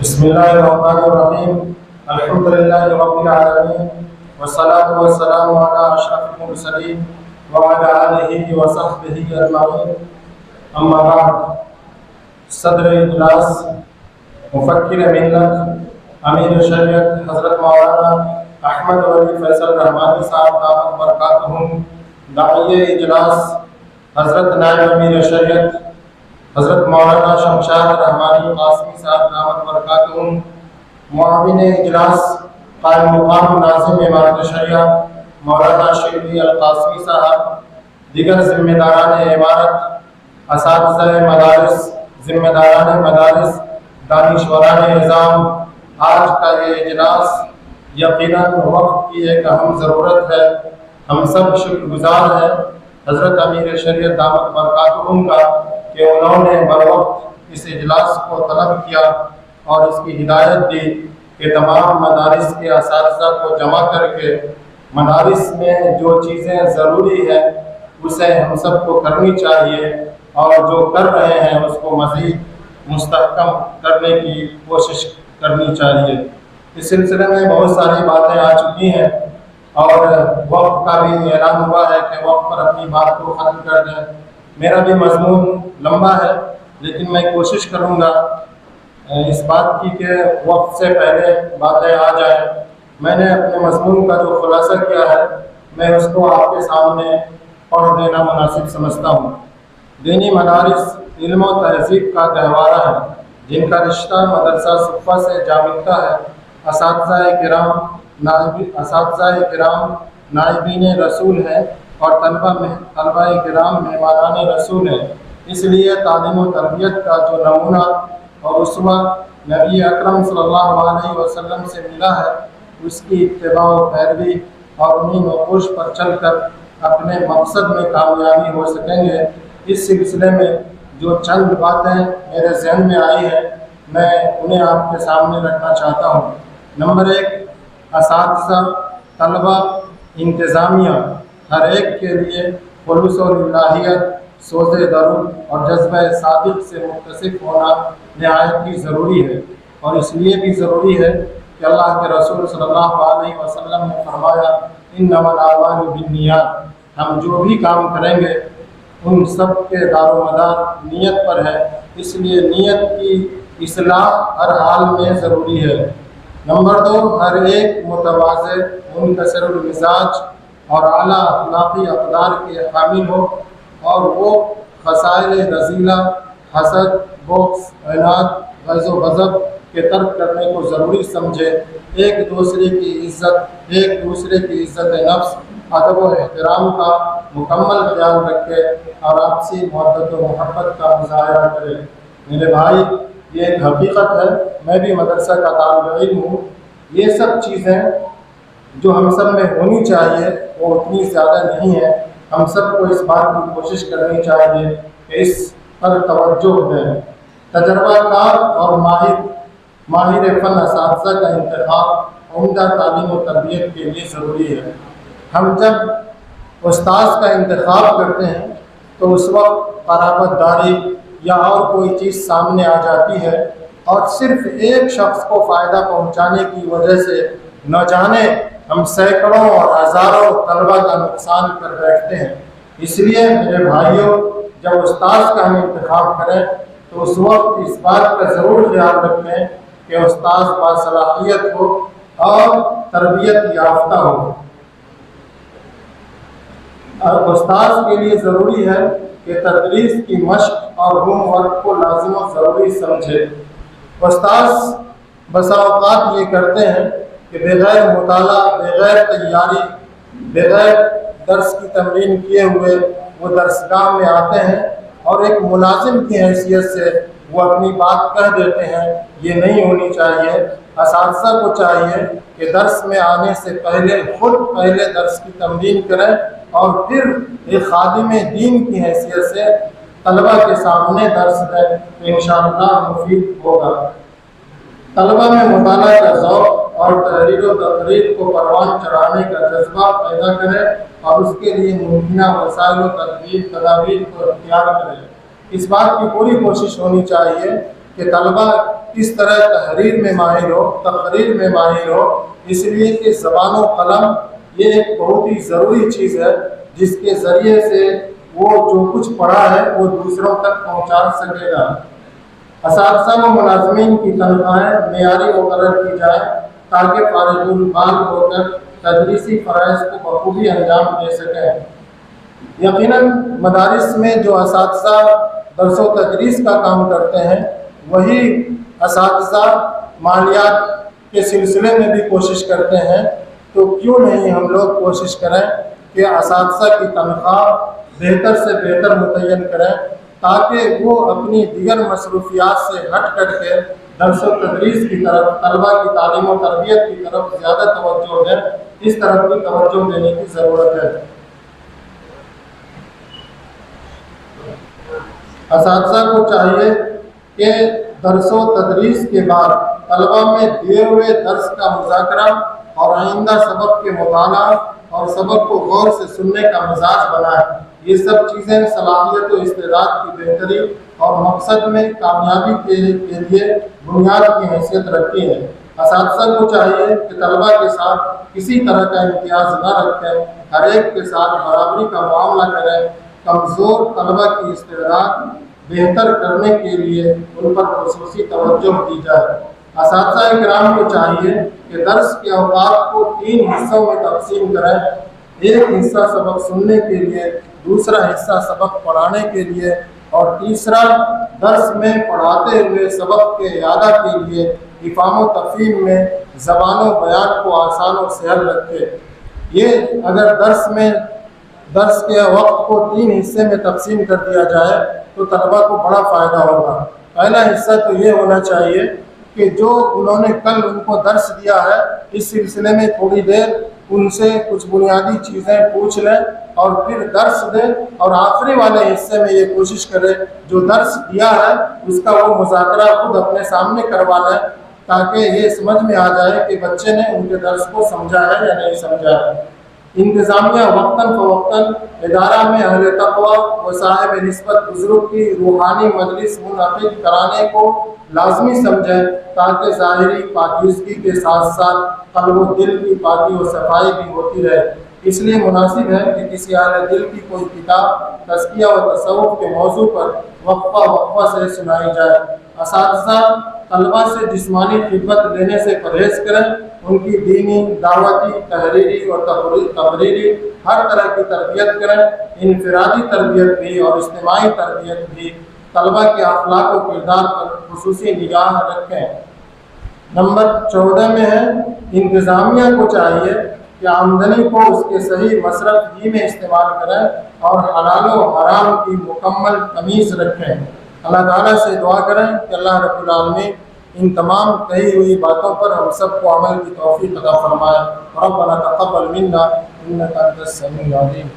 بسم الله الرحمن الرحيم. الحمد لله رب العالمين والصلاة والسلام على أشرف المرسلين وعلى آله وصحبه أجمعين. أما بعد. صدر اجلاس مفکر ملت امیر شریعت حضرت مولانا احمد ولی فیصل رحمانی صاحب دامت برکاتہم، داعیہ اجلاس حضرت نائب امیر شریعت حضرت مولانا شمشاد رحمانی قاسمی صاحب دامت برکاتہم، معاون اجلاس قائم مقام ناظم امارت شریعہ مولانا شیخ القاسمی صاحب، دیگر ذمہ داران امارت، اساتذہ مدارس، ذمہ داران مدارس، دانشوران نظام، آج کا یہ اجلاس یقیناً وقت کی ایک اہم ضرورت ہے۔ ہم سب شکر گزار ہیں حضرت امیر شریعت دامت برکاتہم کا کہ انہوں نے بروقت اس اجلاس کو طلب کیا اور اس کی ہدایت دی کہ تمام مدارس کے اساتذہ کو جمع کر کے مدارس میں جو چیزیں ضروری ہیں اسے ہم سب کو کرنی چاہیے اور جو کر رہے ہیں اس کو مزید مستحکم کرنے کی کوشش کرنی چاہیے۔ اس سلسلے میں بہت ساری باتیں آ چکی ہیں اور وقت کا بھی اعلان ہوا ہے کہ وقت پر اپنی بات کو ختم کر دیں۔ میرا بھی مضمون لمبا ہے لیکن میں کوشش کروں گا اس بات کی کہ وقت سے پہلے باتیں آ جائیں۔ میں نے اپنے مضمون کا جو خلاصہ کیا ہے میں اس کو آپ کے سامنے پڑھ دینا مناسب سمجھتا ہوں۔ دینی مدارس علم و تہذیب کا گہوارہ ہے جن کا رشتہ مدرسہ صفہ سے جا ملتا ہے۔ اساتذہ کرام نائبین رسول ہیں اور طلبہ کرام مہمانان رسول ہیں، اس لیے تعلیم و تربیت کا جو نمونہ اور اسوہ نبی اکرم صلی اللہ علیہ وسلم سے ملا ہے اس کی اتباع و پیروی اور انہی نقوش پر چل کر اپنے مقصد میں کامیابی ہو سکیں گے۔ اس سلسلے میں جو چند باتیں میرے ذہن میں آئی ہیں میں انہیں آپ کے سامنے رکھنا چاہتا ہوں۔ نمبر 1، اساتذہ، طلبہ، انتظامیہ ہر ایک کے لیے خلوص و للہیت، سوز درود اور جذبہ صادق سے متصف ہونا نہایت ہی ضروری ہے، اور اس لیے بھی ضروری ہے کہ اللہ کے رسول صلی اللہ علیہ وسلم نے فرمایا انما الاعمال بالنیات، ہم جو بھی کام کریں گے ان سب کے دار و مدار نیت پر ہے، اس لیے نیت کی اصلاح ہر حال میں ضروری ہے۔ نمبر 2، ہر ایک متواضع، منکسر المزاج اور اعلیٰ اخلاقی اقدار کے حامل ہو اور وہ خصائل رذیلہ، حسد، بغض، عناد، غیظ و غضب کے ترک کرنے کو ضروری سمجھے، ایک دوسرے کی عزت نفس، ادب و احترام کا مکمل خیال رکھے اور آپسی محبت و محبت کا مظاہرہ کرے۔ میرے بھائی، یہ ایک حقیقت ہے، میں بھی مدرسہ کا طالب علم ہوں، یہ سب چیزیں جو ہم سب میں ہونی چاہیے وہ اتنی زیادہ نہیں ہیں۔ ہم سب کو اس بات کی کوشش کرنی چاہیے کہ اس پر توجہ دیں۔ تجربہ کار اور ماہر فن اساتذہ کا انتخاب عمدہ تعلیم و تربیت کے لیے ضروری ہے۔ ہم جب استاذ کا انتخاب کرتے ہیں تو اس وقت قرابت داری یا اور کوئی چیز سامنے آ جاتی ہے اور صرف ایک شخص کو فائدہ پہنچانے کی وجہ سے نہ جانے ہم سینکڑوں اور ہزاروں طلبہ کا نقصان کر بیٹھتے ہیں۔ اس لیے میرے بھائیوں، جب استاذ کا ہم انتخاب کریں تو اس وقت اس بات کا ضرور خیال رکھیں کہ استاذ باصلاحیت ہو اور تربیت یافتہ ہو۔ اور استاذ کے لیے ضروری ہے کہ تدریس کی مشق اور ہوم ورک کو لازم و ضروری سمجھے۔ استاذ بسا اوقات یہ کرتے ہیں کہ بغیر مطالعہ، بغیر تیاری، بغیر درس کی تمرین کیے ہوئے وہ درسگاہ میں آتے ہیں اور ایک ملازم کی حیثیت سے وہ اپنی بات کہہ دیتے ہیں۔ یہ نہیں ہونی چاہیے۔ اساتذہ کو چاہیے کہ درس میں آنے سے خود پہلے درس کی تمرین کریں اور پھر ایک خادم دین کی حیثیت سے طلبہ کے سامنے درس دیں تو انشاءاللہ مفید ہوگا۔ طلبہ میں مطالعہ کا ذوق اور تحریر و تقریر کو پروان چڑھانے کا جذبہ پیدا کرے اور اس کے لیے ممکنہ وسائل و تدابیر کو اختیار کرے۔ اس بات کی پوری کوشش ہونی چاہیے کہ طلبہ کس طرح تحریر میں ماہر ہو، تقریر میں ماہر ہو، اس لیے کہ زبان و قلم یہ ایک بہت ہی ضروری چیز ہے جس کے ذریعے سے وہ جو کچھ پڑھا ہے وہ دوسروں تک پہنچا سکے گا۔ اساتذہ و ملازمین کی تنخواہیں معیاری مقرر کی جائیں تاکہ فارغ البال ہو کر تدریسی فرائض کو بخوبی انجام دے سکیں۔ یقیناً مدارس میں جو اساتذہ درس و تدریس کا کام کرتے ہیں وہی اساتذہ مالیات کے سلسلے میں بھی کوشش کرتے ہیں، تو کیوں نہیں ہم لوگ کوشش کریں کہ اساتذہ کی تنخواہ بہتر سے بہتر متعین کریں تاکہ وہ اپنی دیگر مصروفیات سے ہٹ کر کے درس و تدریس کی طرف، طلبہ کی تعلیم و تربیت کی طرف زیادہ توجہ دیں۔ اس طرف بھی توجہ دینے کی ضرورت ہے۔ اساتذہ کو چاہیے کہ درس و تدریس کے بعد طلبہ میں دیے ہوئے درس کا مذاکرہ اور آئندہ سبق کے مطالعہ اور سبق کو غور سے سننے کا مزاج بنائے۔ یہ سب چیزیں صلاحیت و استعداد کی بہتری اور مقصد میں کامیابی کے لیے بنیاد کی حیثیت رکھتی ہے۔ اساتذہ کو چاہیے کہ طلبہ کے ساتھ کسی طرح کا امتیاز نہ رکھیں، ہر ایک کے ساتھ برابری کا معاملہ کریں، کمزور طلبہ کی استعداد بہتر کرنے کے لیے ان پر خصوصی توجہ دی جائے۔ اساتذہ کرام کو چاہیے کہ درس کے اوقات کو 3 حصوں میں تقسیم کریں، ایک حصہ سبق سننے کے لیے، دوسرا حصہ سبق پڑھانے کے لیے اور تیسرا درس میں پڑھاتے ہوئے سبق کے اعادہ کے لیے افہام و تفہیم میں زبان و بیان کو آسان و سہل رکھے۔ یہ اگر درس کے وقت کو 3 حصے میں تقسیم کر دیا جائے تو طلبہ کو بڑا فائدہ ہوگا۔ پہلا حصہ تو یہ ہونا چاہیے کہ جو انہوں نے کل ان کو درس دیا ہے اس سلسلے میں تھوڑی دیر ان سے کچھ بنیادی چیزیں پوچھ لیں اور پھر درس دیں، اور آخری والے حصے میں یہ کوشش کریں جو درس دیا ہے اس کا وہ مذاکرہ خود اپنے سامنے کروا لیں تاکہ یہ سمجھ میں آ جائے کہ بچے نے ان کے درس کو سمجھا ہے یا نہیں سمجھا ہے۔ انتظامیہ وقتاً فوقتاً ادارہ میں اہل تقویٰ و صاحب نسبت بزرگ کی روحانی مجلس منعقد کرانے کو لازمی سمجھیں تاکہ ظاہری پاکیزگی کے ساتھ ساتھ قلب و دل کی پاکی و صفائی بھی ہوتی رہے۔ اس لیے مناسب ہے کہ کسی اہل دل کی کوئی کتاب تزکیہ و تصوف کے موضوع پر وقفہ سے سنائی جائے۔ اساتذہ طلبہ سے جسمانی خدمت لینے سے پرہیز کریں، ان کی دینی، دعوتی، تحریری اور تقریری ہر طرح کی تربیت کریں، انفرادی تربیت بھی اور اجتماعی تربیت بھی۔ طلبہ کے اخلاق و کردار پر خصوصی نگاہ رکھیں۔ نمبر 14 میں ہے انتظامیہ کو چاہیے کہ آمدنی کو اس کے صحیح مصرف ہی میں استعمال کریں اور حلال و حرام کی مکمل تمیز رکھیں۔ اللہ تعالیٰ سے دعا کریں کہ اللہ رب العالمین ان تمام کہی ہوئی باتوں پر ہم سب کو عمل کی توفیق عطا فرمائے۔ ربنا تقبل منا انک انت السمیع العلیم۔